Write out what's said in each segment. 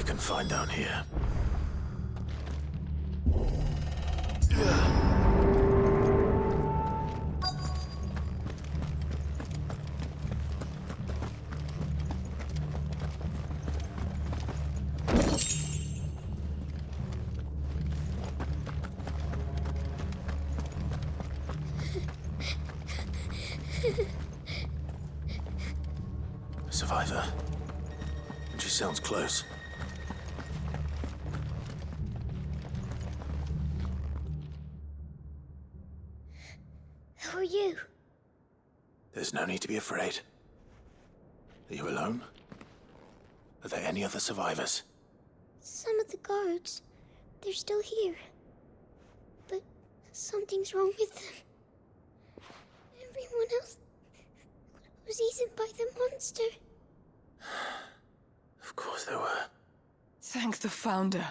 can find down here. A survivor. And she sounds close. Who are you? There's no need to be afraid. Are you alone? Are there any other survivors? Some of the guards. They're still here. But something's wrong with them. Everyone else was eaten by the monster. Of course there were. Thank the Founder.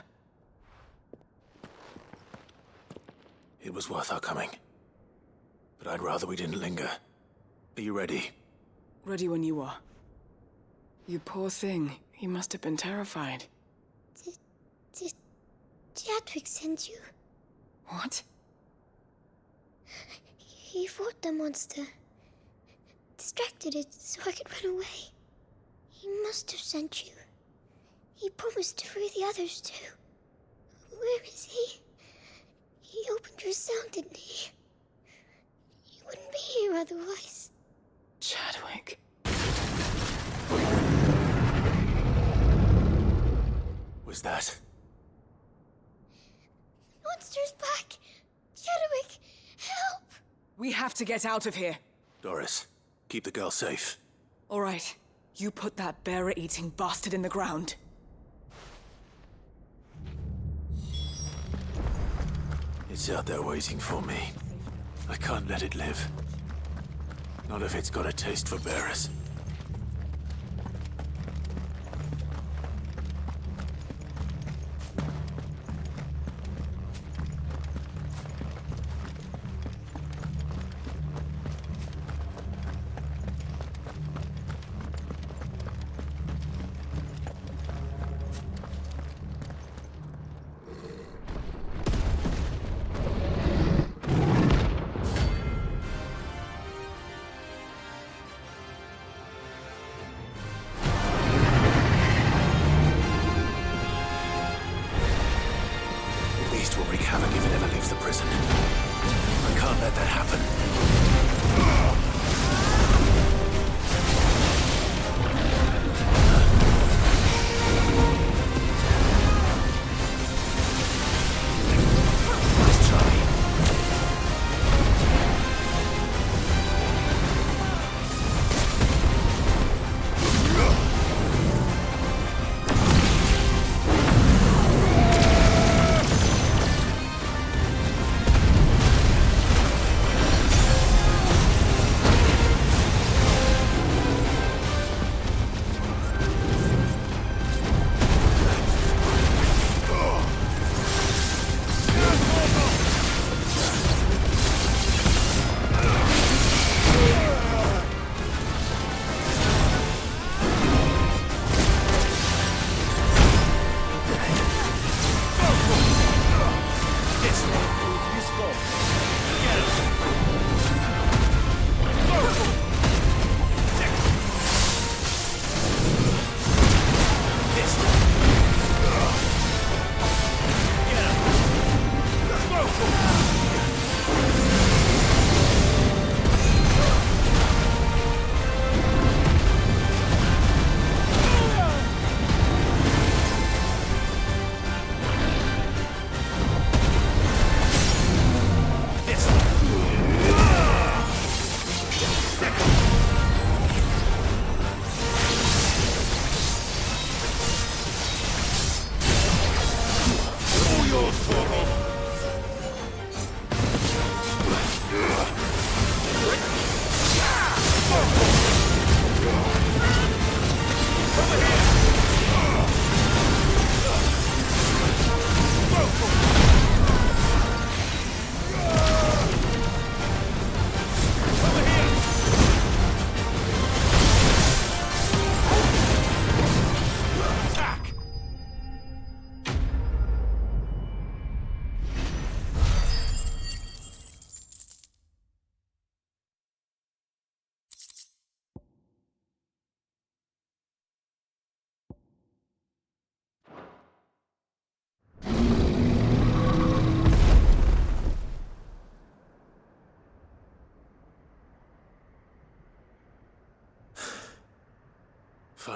It was worth our coming. But I'd rather we didn't linger. Are you ready? Ready when you are. You poor thing. He must have been terrified. Did Chadwick send you? What? He fought the monster. Distracted it so I could run away. He must have sent you. He promised to free the others too. Where is he? He opened your cell, didn't he? He wouldn't be here otherwise. Chadwick. Was that? Monster's back! Chadwick, help! We have to get out of here. Doris, keep the girl safe. All right. You put that bearer-eating bastard in the ground. It's out there waiting for me. I can't let it live. Not if it's got a taste for bearers. Will wreak havoc if it ever leaves the prison. I can't let that happen. Let's try.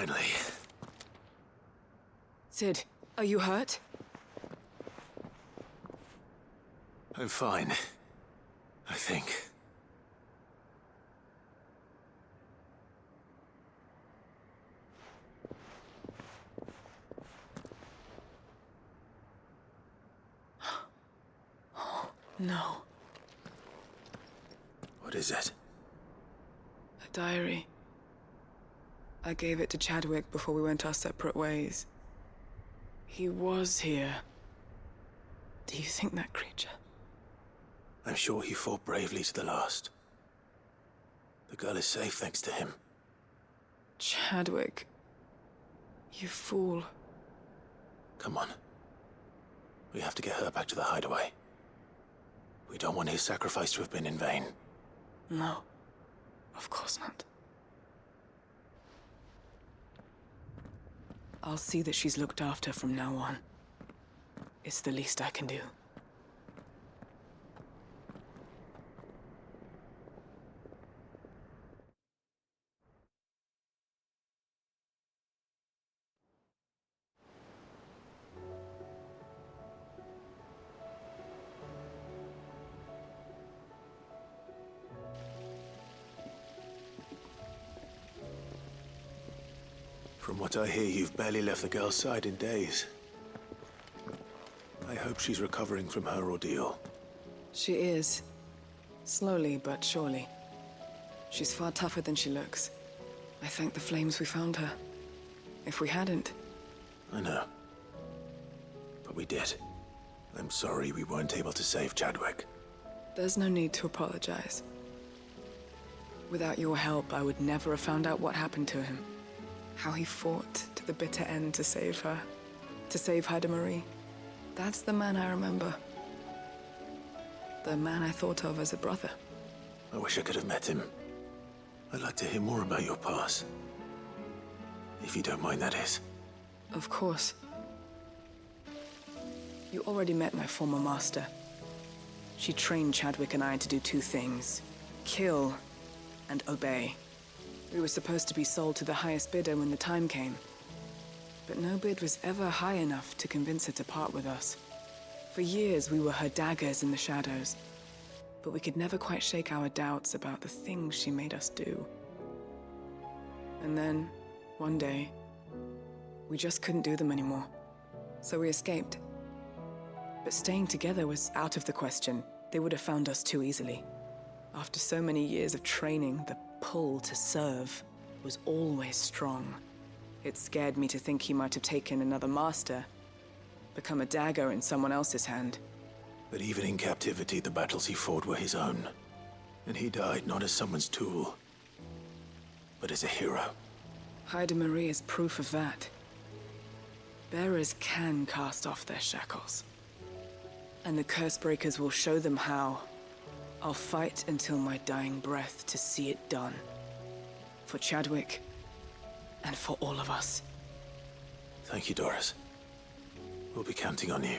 Finally. Sid, are you hurt? I'm fine. I think. No. What is it? A diary. I gave it to Chadwick before we went our separate ways. He was here. Do you think that creature? I'm sure he fought bravely to the last. The girl is safe thanks to him. Chadwick. You fool. Come on. We have to get her back to the hideaway. We don't want his sacrifice to have been in vain. No. Of course not. I'll see that she's looked after from now on. It's the least I can do. From what I hear, you've barely left the girl's side in days. I hope she's recovering from her ordeal. She is. Slowly but surely. She's far tougher than she looks. I thank the flames we found her. If we hadn't... I know. But we did. I'm sorry we weren't able to save Chadwick. There's no need to apologize. Without your help, I would never have found out what happened to him. How he fought to the bitter end to save her. To save Hideaway. That's the man I remember. The man I thought of as a brother. I wish I could have met him. I'd like to hear more about your past. If you don't mind, that is. Of course. You already met my former master. She trained Chadwick and I to do two things. Kill and obey. We were supposed to be sold to the highest bidder when the time came. But no bid was ever high enough to convince her to part with us. For years, we were her daggers in the shadows. But we could never quite shake our doubts about the things she made us do. And then, one day, we just couldn't do them anymore. So we escaped. But staying together was out of the question. They would have found us too easily. After so many years of training, the pull to serve was always strong. It scared me to think he might have taken another master, become a dagger in someone else's hand. But even in captivity, the battles he fought were his own. And he died not as someone's tool, but as a hero. Hideaway is proof of that. Bearers can cast off their shackles. And the Cursebreakers will show them how. I'll fight until my dying breath to see it done. For Chadwick, and for all of us. Thank you, Doris. We'll be counting on you.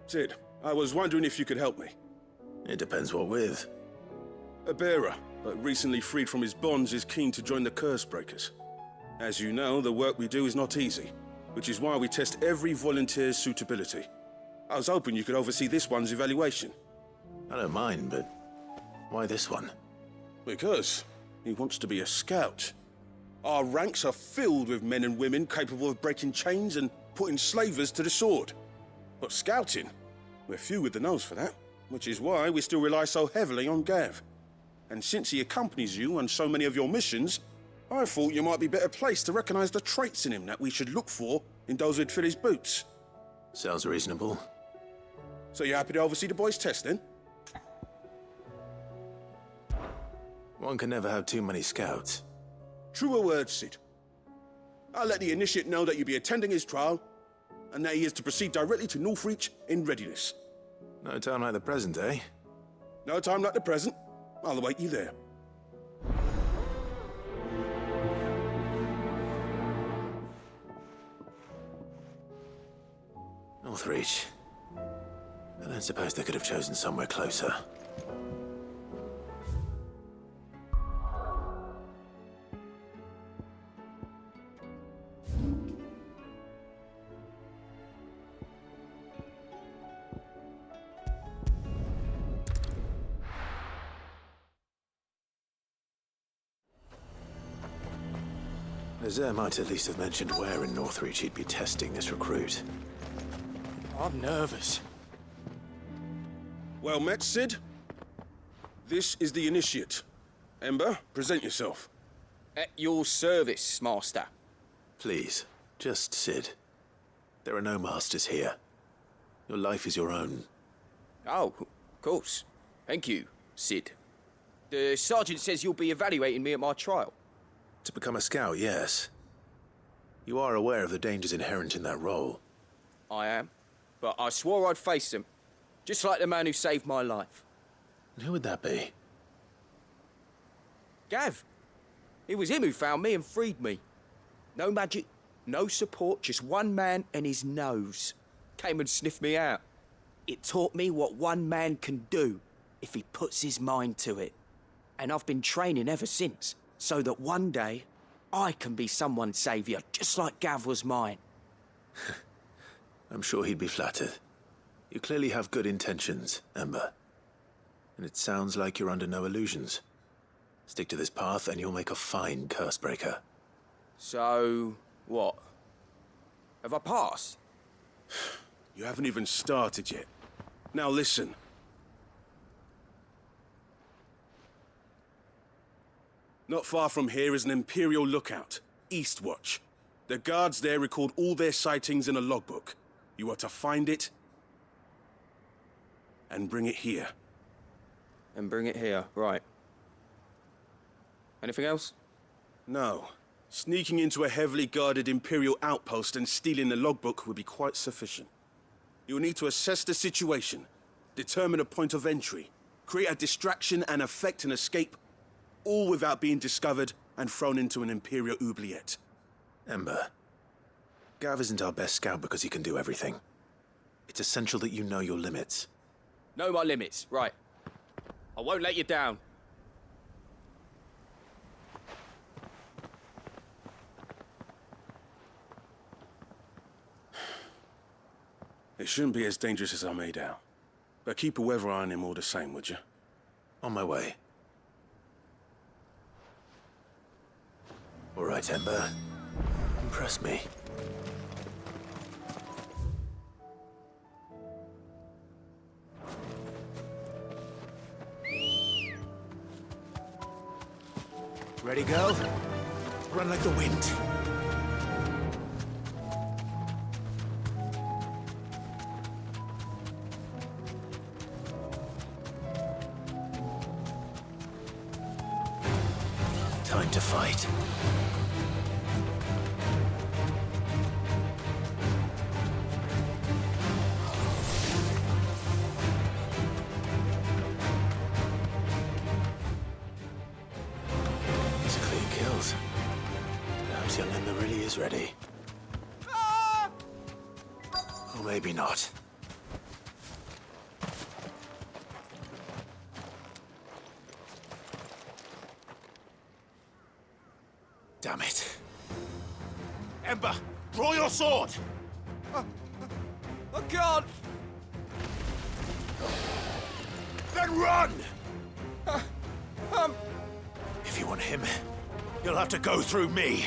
Sid, I was wondering if you could help me. It depends what with. A bearer, but recently freed from his bonds, is keen to join the Cursebreakers. As you know, the work we do is not easy, which is why we test every volunteer's suitability. I was hoping you could oversee this one's evaluation. I don't mind, but why this one? Because he wants to be a scout. Our ranks are filled with men and women capable of breaking chains and putting slavers to the sword. But scouting, we're few with the nose for that, which is why we still rely so heavily on Gav. And since he accompanies you on so many of your missions, I thought you might be better placed to recognize the traits in him that we should look for in those who'd fill his boots. Sounds reasonable. So you happy to oversee the boys' test, then? One can never have too many scouts. Truer words, Sid. I'll let the initiate know that you'll be attending his trial, and that he is to proceed directly to Northreach in readiness. No time like the present, eh? No time like the present. I'll await you there. Northreach. I don't suppose they could have chosen somewhere closer. Azir might at least have mentioned where in Northreach he'd be testing this recruit. I'm nervous. Well met, Sid. This is the initiate. Ember, present yourself. At your service, Master. Please, just Sid. There are no masters here. Your life is your own. Oh, of course. Thank you, Sid. The sergeant says you'll be evaluating me at my trial. To become a scout, yes. You are aware of the dangers inherent in that role. I am. But I swore I'd face them. Just like the man who saved my life. And who would that be? Gav. It was him who found me and freed me. No magic, no support, just one man and his nose. Came and sniffed me out. It taught me what one man can do if he puts his mind to it. And I've been training ever since, so that one day I can be someone's saviour, just like Gav was mine. I'm sure he'd be flattered. You clearly have good intentions, Ember. And it sounds like you're under no illusions. Stick to this path and you'll make a fine cursebreaker. So, what? Have I passed? You haven't even started yet. Now listen. Not far from here is an Imperial lookout, Eastwatch. The guards there record all their sightings in a logbook. You are to find it and bring it here. And bring it here, right. Anything else? No. Sneaking into a heavily guarded Imperial outpost and stealing the logbook would be quite sufficient. You'll need to assess the situation, determine a point of entry, create a distraction and effect an escape, all without being discovered and thrown into an Imperial oubliette. Ember, Gav isn't our best scout because he can do everything. It's essential that you know your limits. Know my limits, right. I won't let you down. It shouldn't be as dangerous as I made out. But keep a weather eye on him all the same, would you? On my way. All right, Ember. Impress me. Ready, go? Run like the wind. Time to fight. These are clean kills. Perhaps young Ember really is ready. Or maybe not. Damn it. Ember, draw your sword! I can't! Then run! If you want him, you'll have to go through me.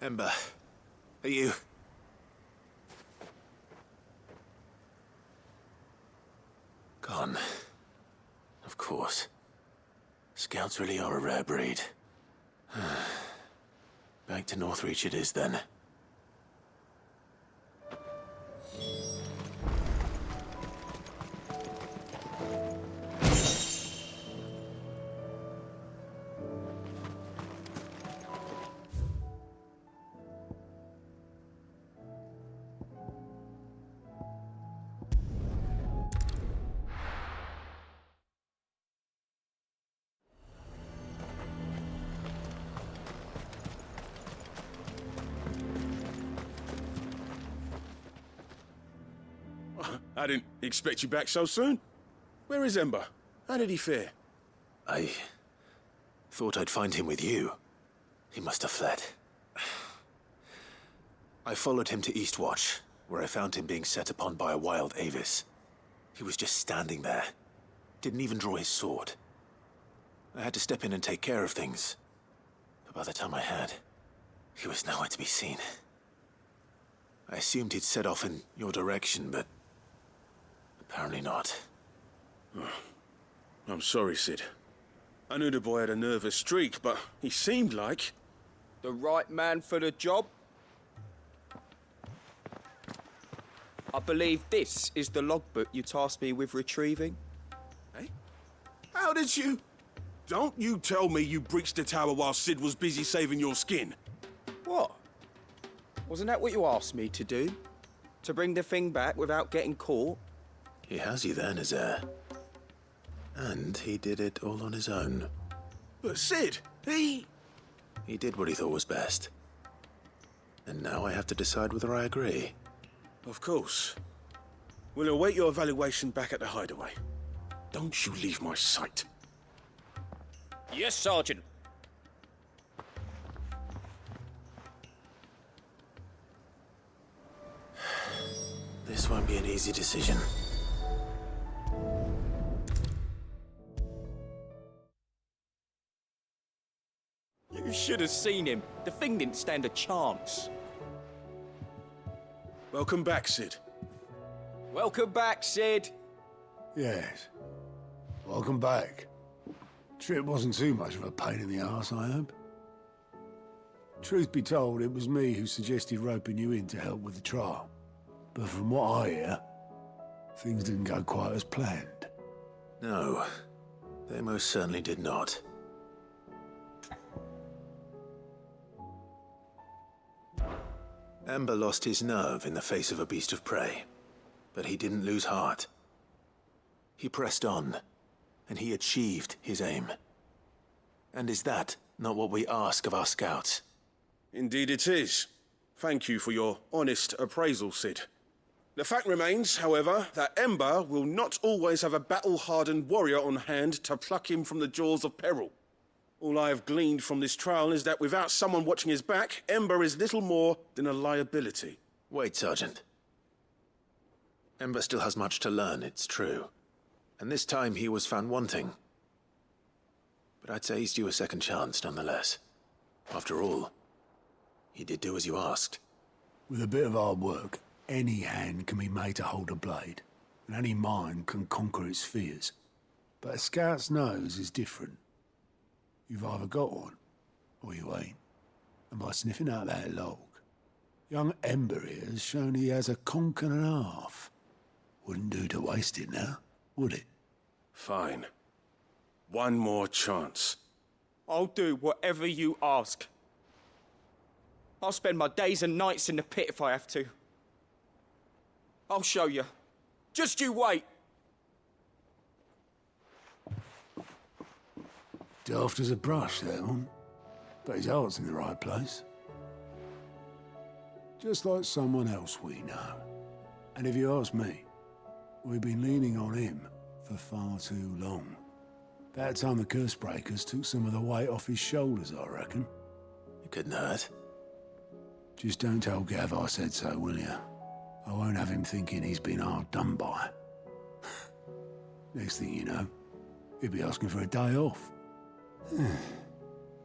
Ember, are you... Gone. Of course. Scouts really are a rare breed. Back to Northreach it is then. I didn't expect you back so soon. Where is Ember? How did he fare? I thought I'd find him with you. He must have fled. I followed him to Eastwatch, where I found him being set upon by a wild Avis. He was just standing there. Didn't even draw his sword. I had to step in and take care of things. But by the time I had, he was nowhere to be seen. I assumed he'd set off in your direction, but apparently not. I'm sorry, Sid. I knew the boy had a nervous streak, but he seemed like... The right man for the job? I believe this is the logbook you tasked me with retrieving. Hey? How did you... Don't you tell me you breached the tower while Sid was busy saving your skin. What? Wasn't that what you asked me to do? To bring the thing back without getting caught? He has you then, his heir. And he did it all on his own. But Sid, he did what he thought was best. And now I have to decide whether I agree. Of course. We'll await your evaluation back at the Hideaway. Don't you leave my sight. Yes, Sergeant. This won't be an easy decision. You should have seen him. The thing didn't stand a chance. Welcome back, Sid. Welcome back, Sid. Yes. Welcome back. Trip wasn't too much of a pain in the arse, I hope. Truth be told, it was me who suggested roping you in to help with the trial. But from what I hear, things didn't go quite as planned. No, they most certainly did not. Ember lost his nerve in the face of a beast of prey, but he didn't lose heart. He pressed on, and he achieved his aim. And is that not what we ask of our scouts? Indeed it is. Thank you for your honest appraisal, Sid. The fact remains, however, that Ember will not always have a battle-hardened warrior on hand to pluck him from the jaws of peril. All I have gleaned from this trial is that without someone watching his back, Ember is little more than a liability. Wait, Sergeant. Ember still has much to learn, it's true. And this time he was found wanting. But I'd say he's due a second chance, nonetheless. After all, he did do as you asked. With a bit of hard work, any hand can be made to hold a blade, and any mind can conquer its fears. But a scout's nose is different. You've either got one, or you ain't. And by sniffing out that log, young Ember here has shown he has a conk and a half. Wouldn't do to waste it now, would it? Fine. One more chance. I'll do whatever you ask. I'll spend my days and nights in the pit if I have to. I'll show you. Just you wait. Daft as a brush, that one. But his heart's in the right place. Just like someone else we know. And if you ask me, we've been leaning on him for far too long. About time the Cursebreakers took some of the weight off his shoulders, I reckon. It couldn't hurt. Just don't tell Gav I said so, will you? I won't have him thinking he's been hard done by. Next thing you know, he'll be asking for a day off.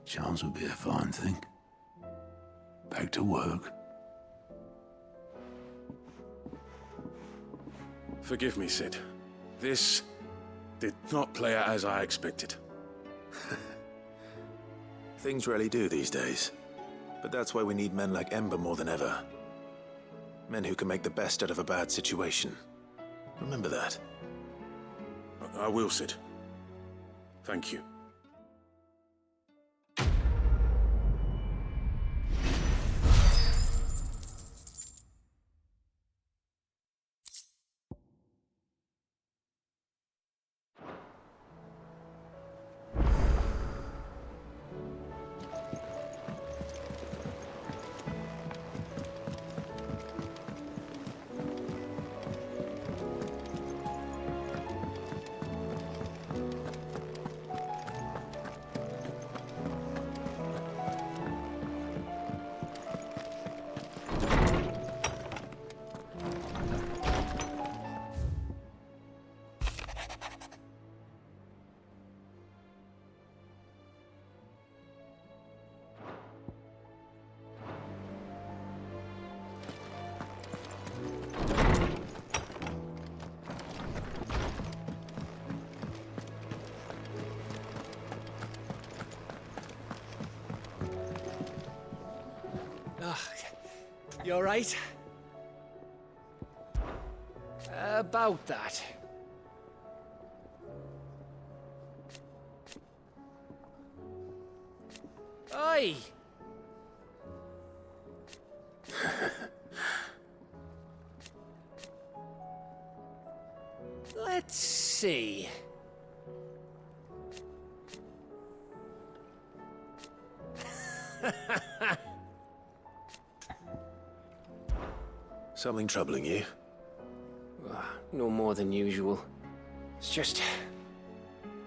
Chance would be a fine thing. Back to work. Forgive me, Sid. This did not play out as I expected. Things rarely do these days. But that's why we need men like Ember more than ever. Men who can make the best out of a bad situation. Remember that. I will, Sid. Thank you. You all right? About that. Oi! Let's see. Something troubling you? No more than usual. It's just...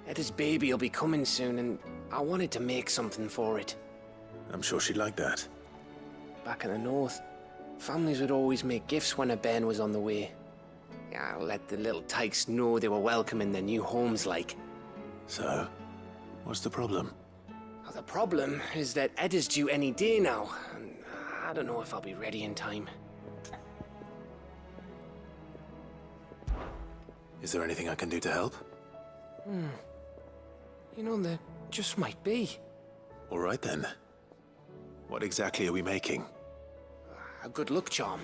Eda's baby will be coming soon, and I wanted to make something for it. I'm sure she'd like that. Back in the north, families would always make gifts when a bairn was on the way. Yeah, let the little tykes know they were welcome in their new homes, like. So, what's the problem? Well, the problem is that Eda's due any day now, and I don't know if I'll be ready in time. Is there anything I can do to help? You know, there just might be. All right then. What exactly are we making? A good luck charm.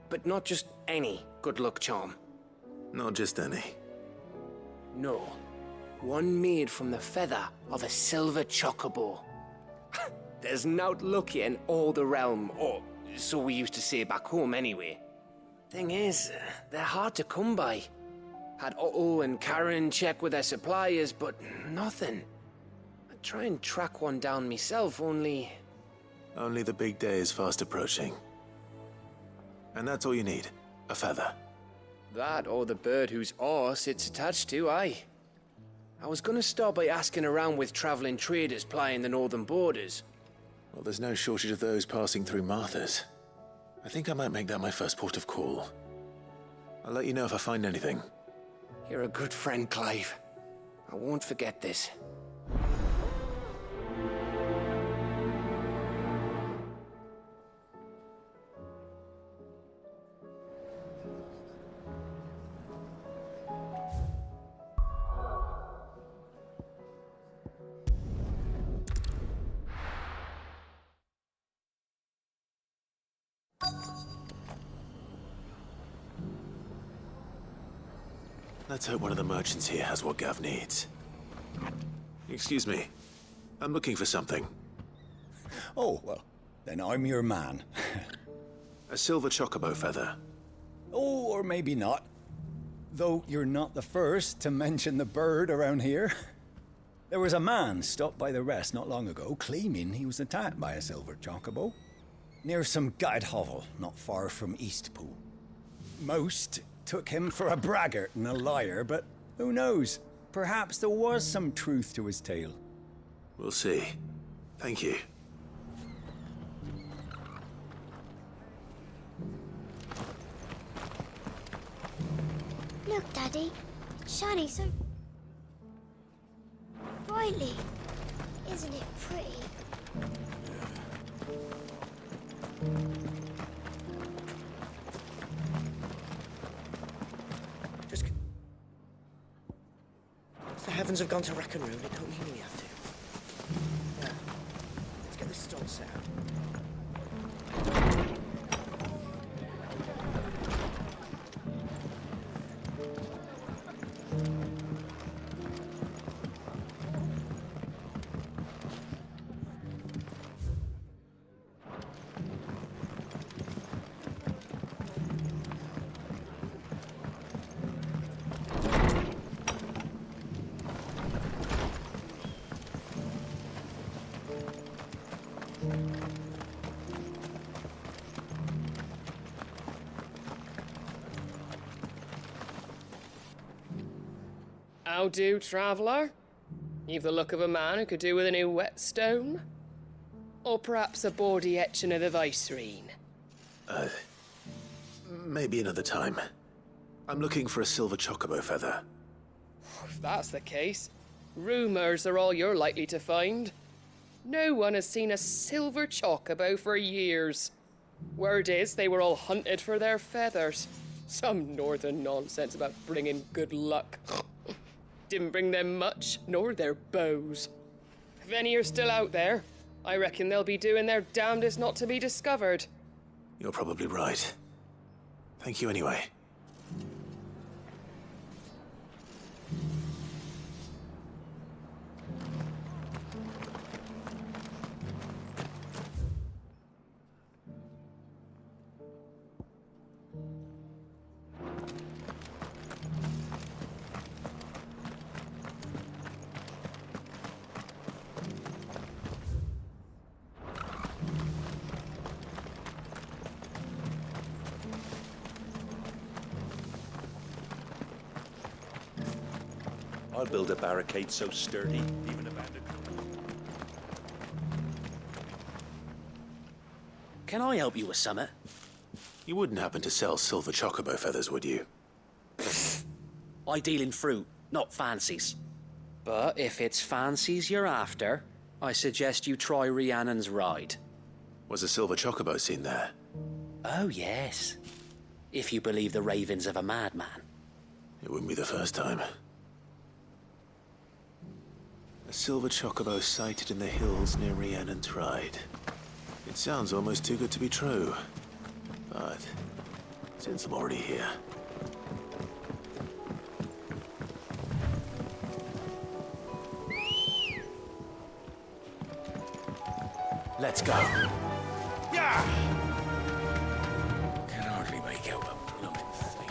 But not just any good luck charm. Not just any. No. One made from the feather of a silver chocobo. There's naught lucky in all the realm, or so we used to say back home anyway. Thing is, they're hard to come by. Had Otto and Karen check with their suppliers, but nothing. I'd try and track one down myself, only... Only the big day is fast approaching. And that's all you need. A feather. That or the bird whose horse it's attached to, aye. I was gonna start by asking around with traveling traders plying the northern borders. Well, there's no shortage of those passing through Martha's. I think I might make that my first port of call. I'll let you know if I find anything. You're a good friend, Clive. I won't forget this. Let's hope one of the merchants here has what Gav needs. Excuse me. I'm looking for something. Oh, well, then I'm your man. A silver chocobo feather. Oh, or maybe not. Though you're not the first to mention the bird around here. There was a man stopped by the rest not long ago claiming he was attacked by a silver chocobo. Near some gutted hovel not far from Eastpool. Most took him for a braggart and a liar, but who knows? Perhaps there was some truth to his tale. We'll see. Thank you. Look, Daddy. It's shining so brightly. Isn't it pretty? Just... The heavens have gone to rack and ruin, it don't mean we have to. Now, let's get this stall set out. How do, traveller? You've the look of a man who could do with a new whetstone? Or perhaps a bawdy etching of the Vicerine? Maybe another time. I'm looking for a silver chocobo feather. If that's the case, rumours are all you're likely to find. No one has seen a silver chocobo for years. Word is they were all hunted for their feathers. Some northern nonsense about bringing good luck. Didn't bring them much, nor their bows. If any are still out there, I reckon they'll be doing their damnedest not to be discovered. You're probably right. Thank you anyway. I'll build a barricade so sturdy, even a bandit. Can I help you with summit? You wouldn't happen to sell silver chocobo feathers, would you? I deal in fruit, not fancies. But if it's fancies you're after, I suggest you try Rhiannon's ride. Was a silver chocobo seen there? Oh, yes. If you believe the ravings of a madman. It wouldn't be the first time. A silver chocobo sighted in the hills near Rhiannon's Ride. It sounds almost too good to be true. But since I'm already here... Let's go. Yeah! Can hardly make out a blooming thing.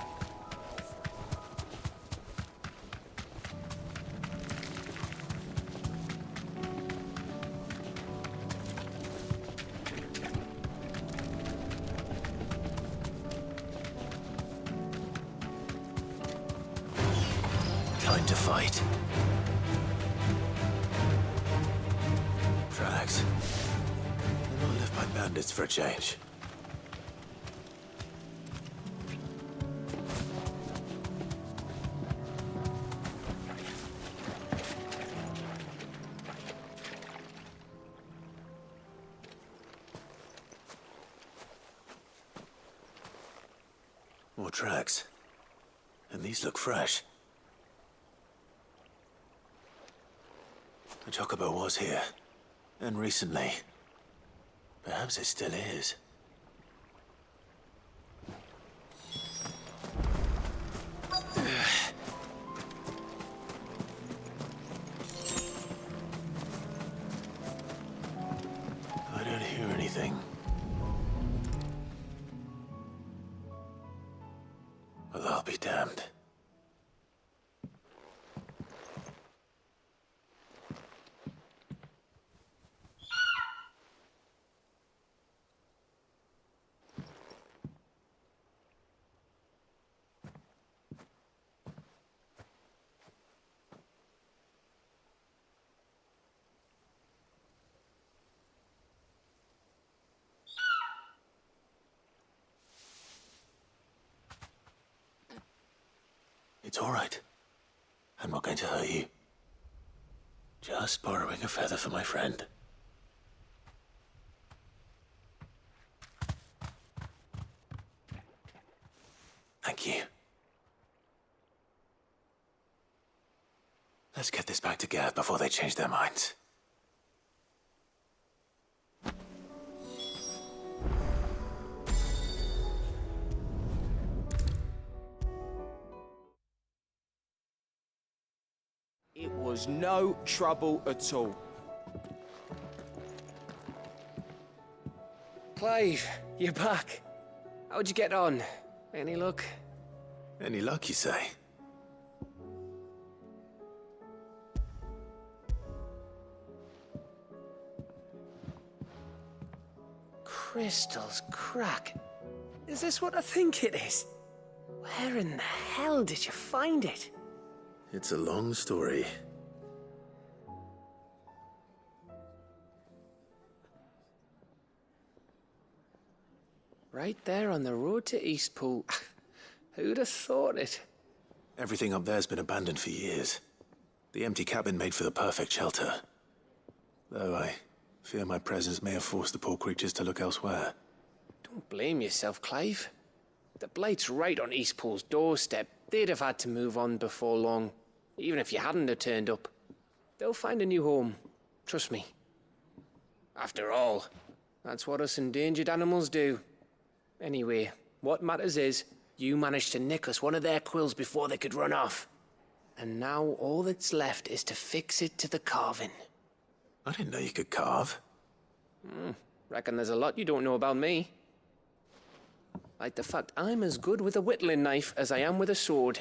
to fight. Tracks. They're not left by bandits for a change. More tracks. And these look fresh. The Chocobo was here. And recently. Perhaps it still is. I don't hear anything. Well, I'll be damned. It's all right. I'm not going to hurt you. Just borrowing a feather for my friend. Thank you. Let's get this back to Gav before they change their minds. It was no trouble at all. Clive, you're back. How'd you get on? Any luck? Any luck, you say? Crystal's crack. Is this what I think it is? Where in the hell did you find it? It's a long story. Right there on the road to Eastpool. Who'd have thought it? Everything up there's been abandoned for years. The empty cabin made for the perfect shelter. Though I fear my presence may have forced the poor creatures to look elsewhere. Don't blame yourself, Clive. The Blight's right on Eastpool's doorstep. They'd have had to move on before long, even if you hadn't have turned up. They'll find a new home. Trust me. After all, that's what us endangered animals do. Anyway, what matters is, you managed to nick us one of their quills before they could run off. And now all that's left is to fix it to the carving. I didn't know you could carve. Reckon there's a lot you don't know about me. Like the fact I'm as good with a whittling knife as I am with a sword.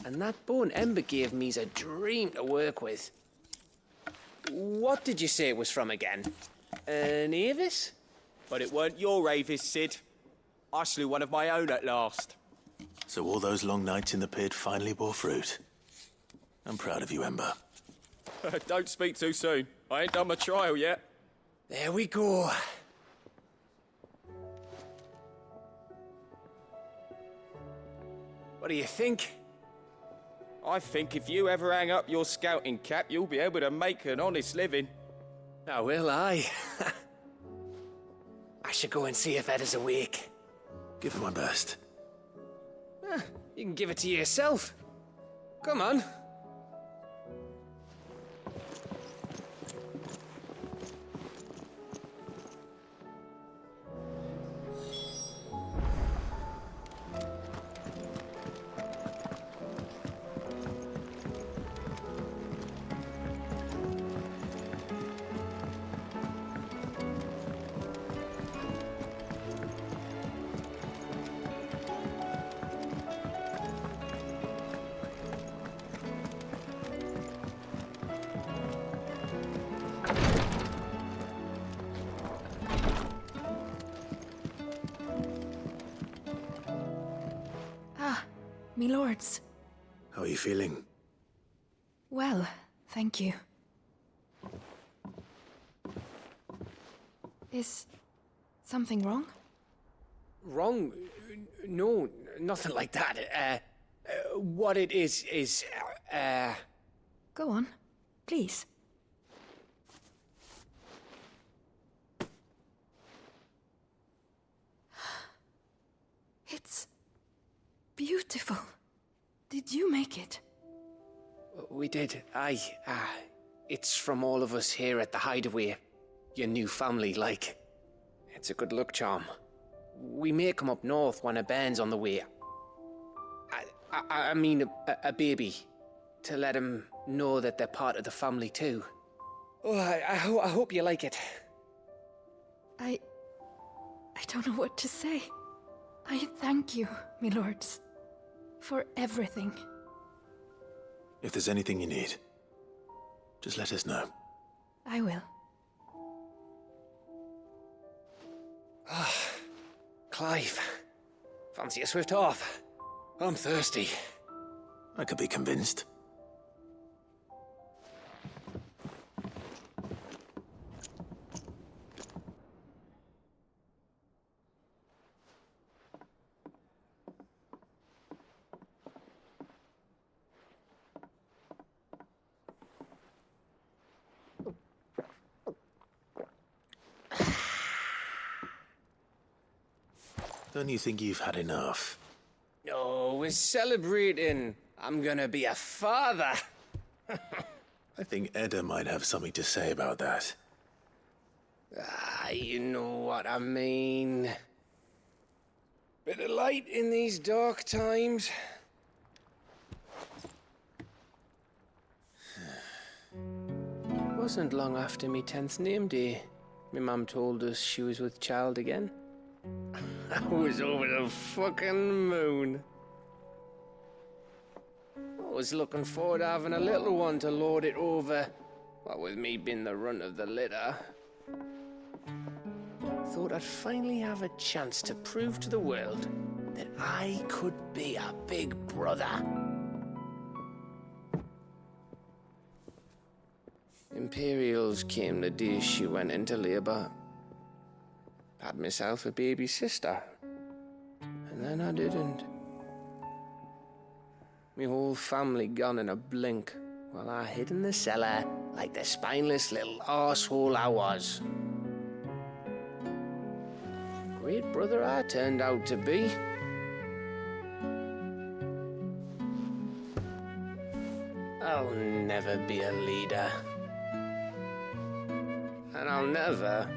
And that bone Ember gave me's a dream to work with. What did you say it was from again? An Avis? But it weren't your Avis, Sid. I slew one of my own at last. So all those long nights in the pit finally bore fruit. I'm proud of you, Ember. Don't speak too soon. I ain't done my trial yet. There we go. What do you think? I think if you ever hang up your scouting cap, you'll be able to make an honest living. Now will I? I should go and see if Ed is awake. Give it my best. You can give it to yourself. Come on. Me lords. How are you feeling? Well, thank you. Is something wrong? Wrong? No, nothing like that. What it is, Go on, please. It's beautiful. Did you make it? We did. It's from all of us here at the Hideaway. Your new family, like. It's a good luck charm. We may come up north when a band's on the way. I mean a baby. To let him know that they're part of the family too. Oh, I hope you like it. I don't know what to say. I thank you, my lords, for everything. If there's anything you need, just let us know. I will. Clive, fancy a swift off? I'm thirsty. I could be convinced. Don't you think you've had enough? No, we're celebrating. I'm gonna be a father. I think Edda might have something to say about that. You know what I mean. Bit of light in these dark times. Wasn't long after me 10th name day. My mum told us she was with child again. I was over the fucking moon. I was looking forward to having a little one to lord it over, what with me being the runt of the litter. Thought I'd finally have a chance to prove to the world that I could be a big brother. Imperials came the day she went into labour. Had myself a baby sister. And then I didn't. Me whole family gone in a blink, while I hid in the cellar like the spineless little arsehole I was. Great brother I turned out to be. I'll never be a leader. And I'll never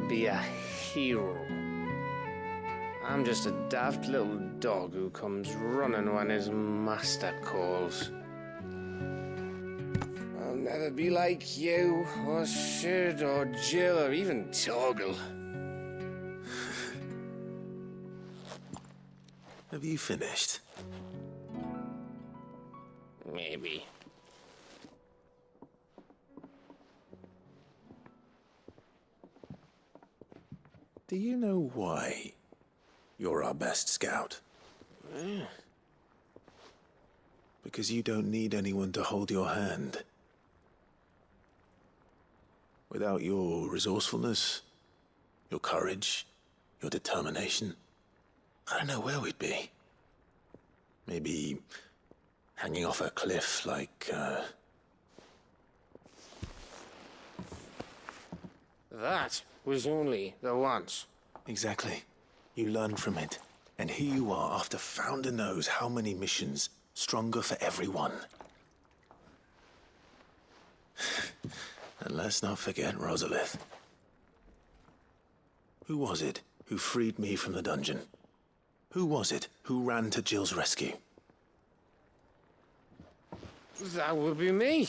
be a hero. I'm just a daft little dog who comes running when his master calls. I'll never be like you, or Sid, or Jill, or even Torgal. Have you finished? Maybe. Do you know why you're our best scout? Because you don't need anyone to hold your hand. Without your resourcefulness, your courage, your determination, I don't know where we'd be. Maybe hanging off a cliff like, That was only the once. Exactly. You learn from it. And here you are after Founder knows how many missions, stronger for everyone. And let's not forget Rosalith. Who was it who freed me from the dungeon? Who was it who ran to Jill's rescue? That would be me.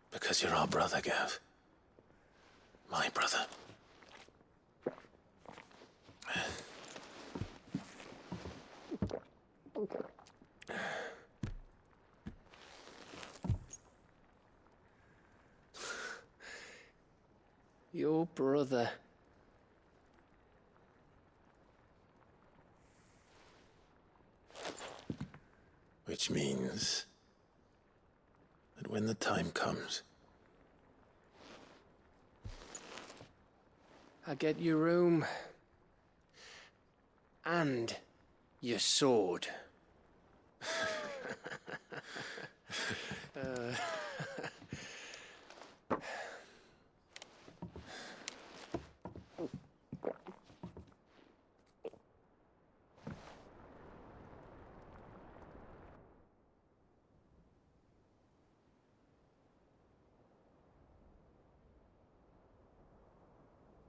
Because you're our brother, Gav. My brother. Your brother. Which means when the time comes. I get your room. And your sword.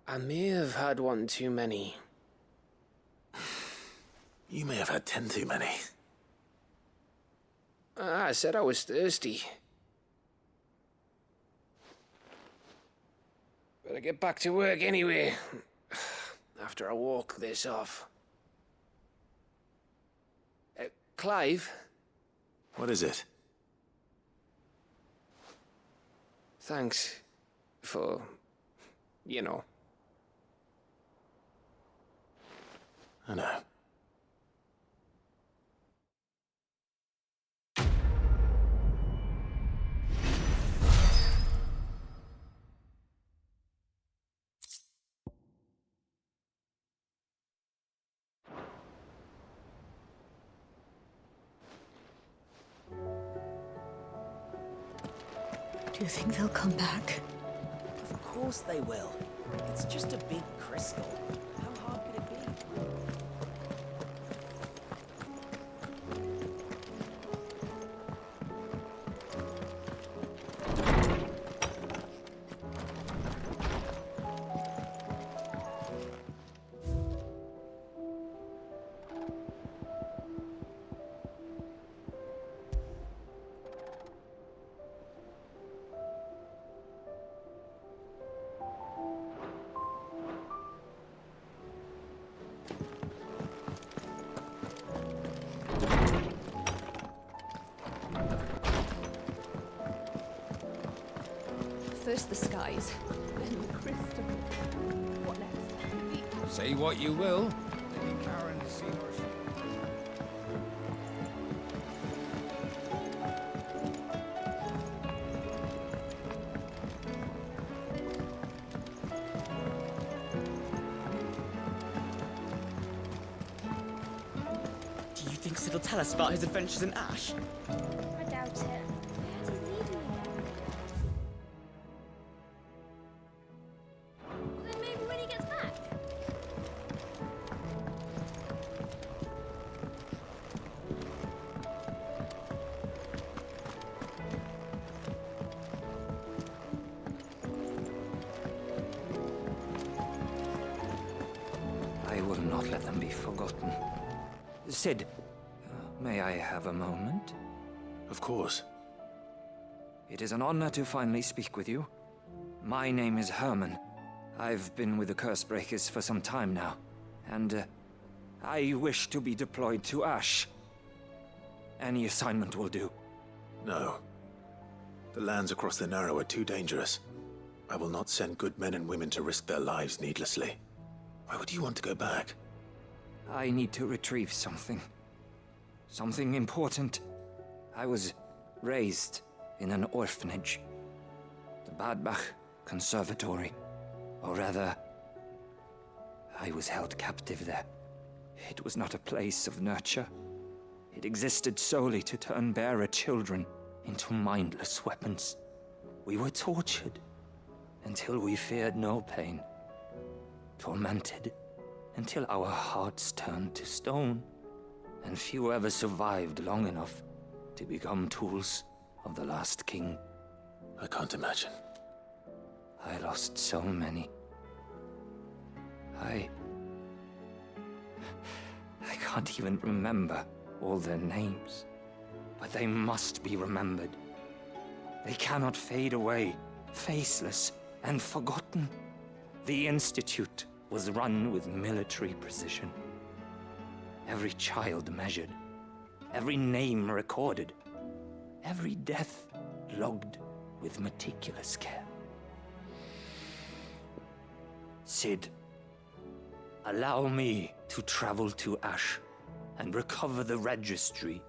I may have had one too many. You may have had 10 too many. I said I was thirsty. Better get back to work anyway, after I walk this off. Clive? What is it? Thanks for, you know. I know. Do you think they'll come back? Of course they will. It's just a big crystal. How hard could it be? First the skies, then the crystal. What next? Say what you will. Lady Karen has seen her. Do you think Sid will tell us about his adventures in Ash? I doubt it. Where did he leave me again? Well, then maybe when he gets back. I will not let them be forgotten. Sid, may I have a moment? Of course. It is an honor to finally speak with you. My name is Herman. I've been with the Cursebreakers for some time now, and I wish to be deployed to Ash. Any assignment will do. No. The lands across the Narrow are too dangerous. I will not send good men and women to risk their lives needlessly. Why would you want to go back? I need to retrieve something. Something important. I was raised in an orphanage. The Badbach Conservatory. Or rather, I was held captive there. It was not a place of nurture. It existed solely to turn bearer children into mindless weapons. We were tortured until we feared no pain. Tormented until our hearts turned to stone, and few ever survived long enough to become tools of the last king. I can't imagine. I lost so many. I can't even remember all their names, but they must be remembered. They cannot fade away, faceless and forgotten. The Institute was run with military precision. Every child measured, every name recorded, every death logged with meticulous care. Sid, allow me to travel to Ash and recover the registry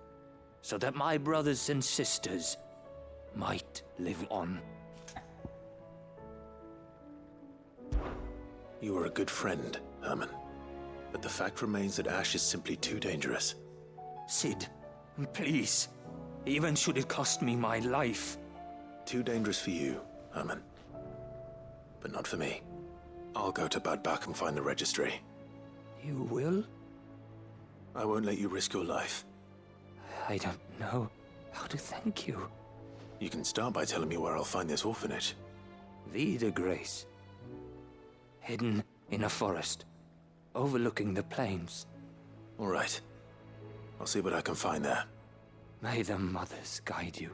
so that my brothers and sisters might live on. You are a good friend, Herman. But the fact remains that Ash is simply too dangerous. Sid, please. Even should it cost me my life. Too dangerous for you, Herman. But not for me. I'll go to Bad Bach and find the registry. You will? I won't let you risk your life. I don't know how to thank you. You can start by telling me where I'll find this orphanage. Vie de Grace. Hidden in a forest, overlooking the plains. All right. I'll see what I can find there. May the mothers guide you.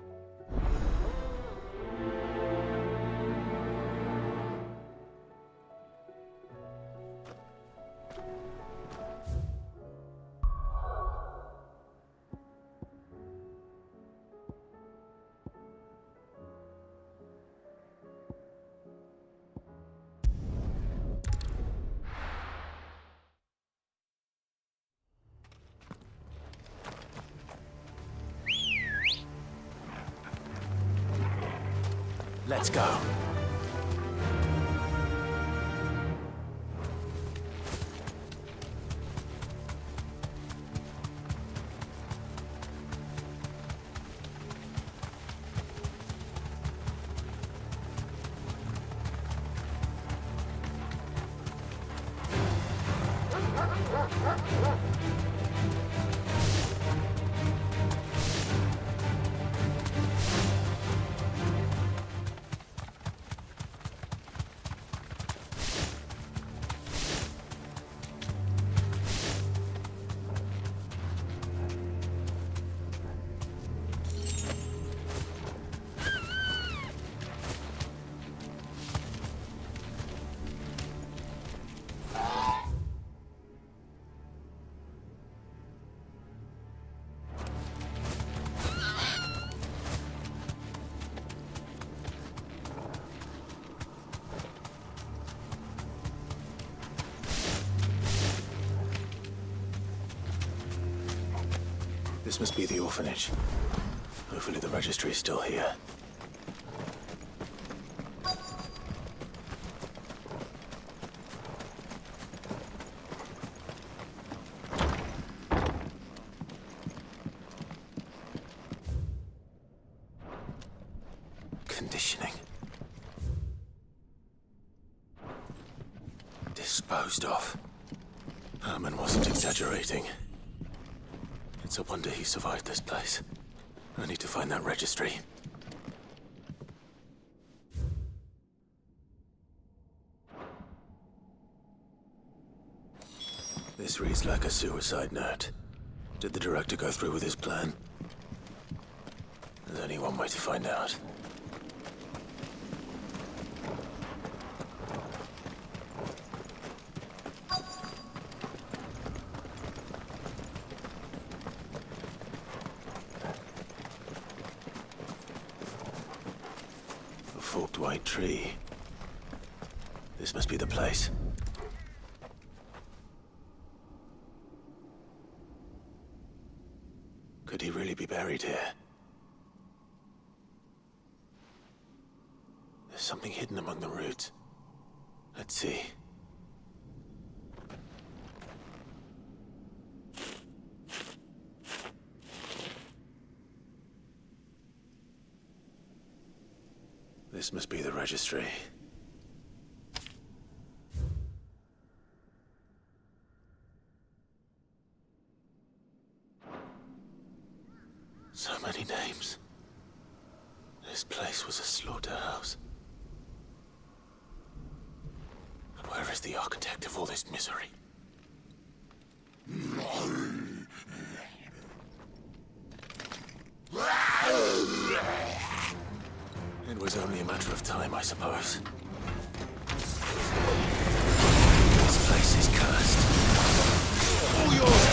Let's go. This must be the orphanage. Hopefully the registry is still here. Conditioning. Disposed of. Herman wasn't exaggerating. It's a wonder he survived this place. I need to find that registry. This reads like a suicide note. Did the director go through with his plan? There's only one way to find out. Forked white tree. This must be the place. Could he really be buried here? There's something hidden among the roots. Let's see. This must be the registry. So many names. This place was a slaughterhouse. But where is the architect of all this misery? It was only a matter of time, I suppose. This place is cursed. All yours!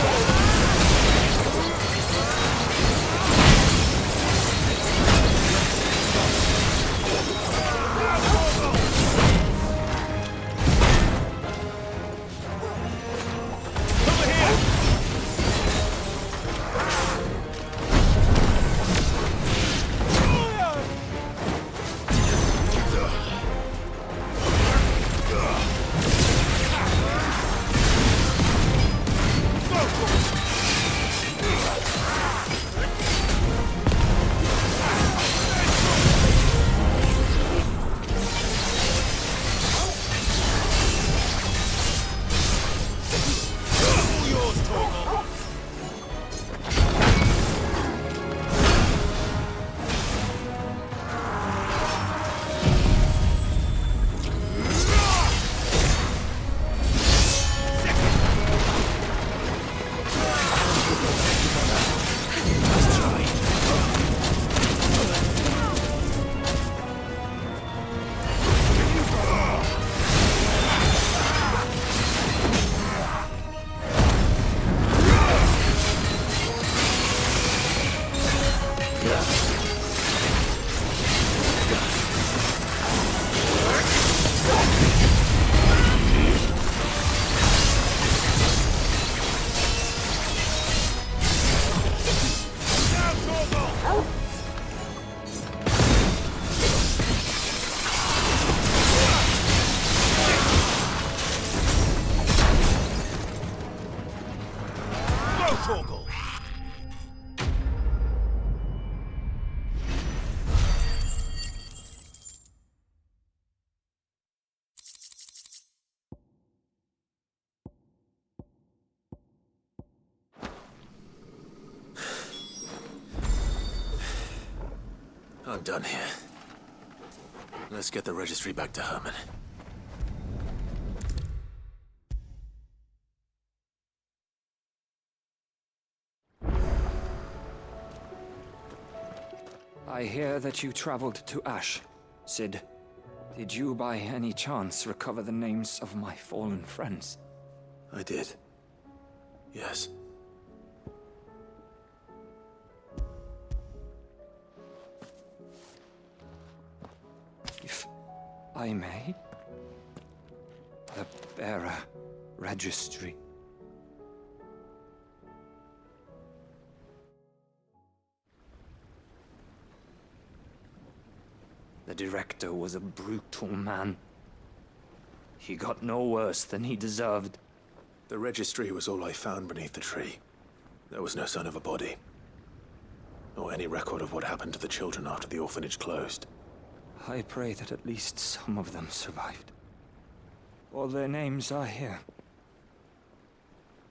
I'm done here. Let's get the registry back to Herman. I hear that you traveled to Ash. Sid, did you by any chance recover the names of my fallen friends? I did. Yes. If I may, the bearer registry. The director was a brutal man. He got no worse than he deserved. The registry was all I found beneath the tree. There was no sign of a body. Or any record of what happened to the children after the orphanage closed. I pray that at least some of them survived. All their names are here.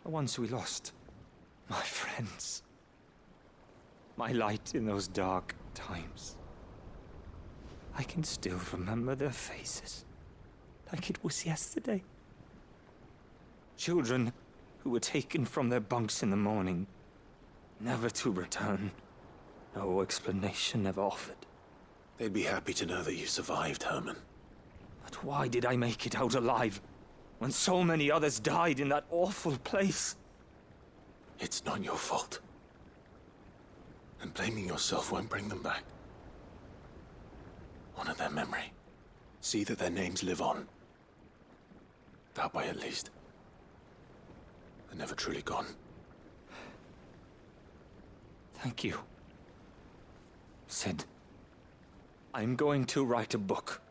The ones we lost. My friends. My light in those dark times. I can still remember their faces, like it was yesterday. Children who were taken from their bunks in the morning, never to return. No explanation ever offered. They'd be happy to know that you survived, Herman. But why did I make it out alive, when so many others died in that awful place? It's not your fault. And blaming yourself won't bring them back. Honor their memory. See that their names live on. That way, at least. They're never truly gone. Thank you. Sid, I'm going to write a book.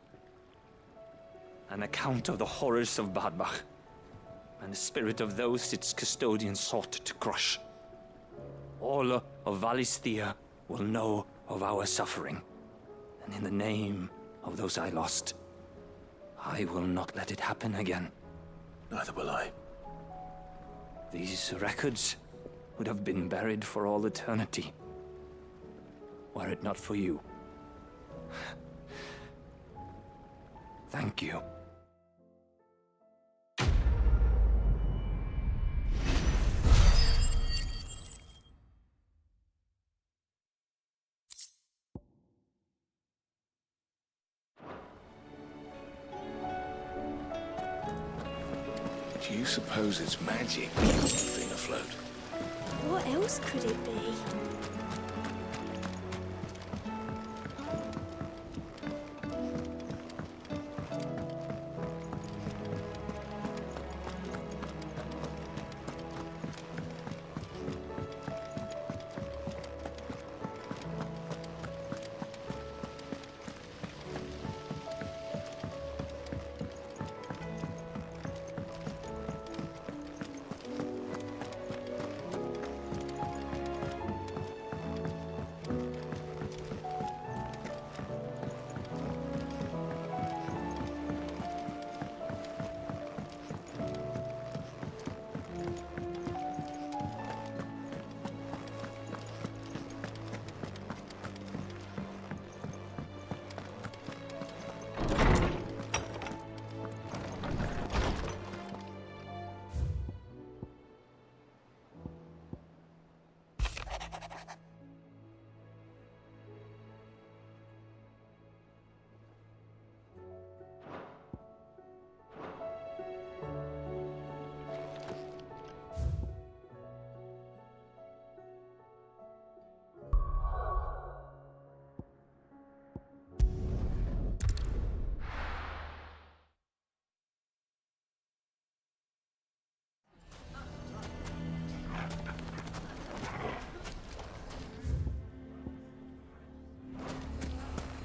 An account of the horrors of Badbach, and the spirit of those its custodians sought to crush. All of Valisthea will know of our suffering. And in the name of those I lost, I will not let it happen again. Neither will I. These records would have been buried for all eternity, were it not for you. Thank you. Do you suppose it's magic keeping the thing afloat? What else could it be?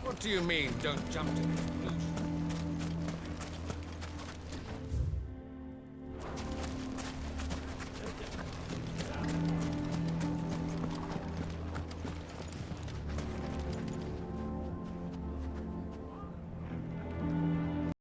What do you mean, don't jump to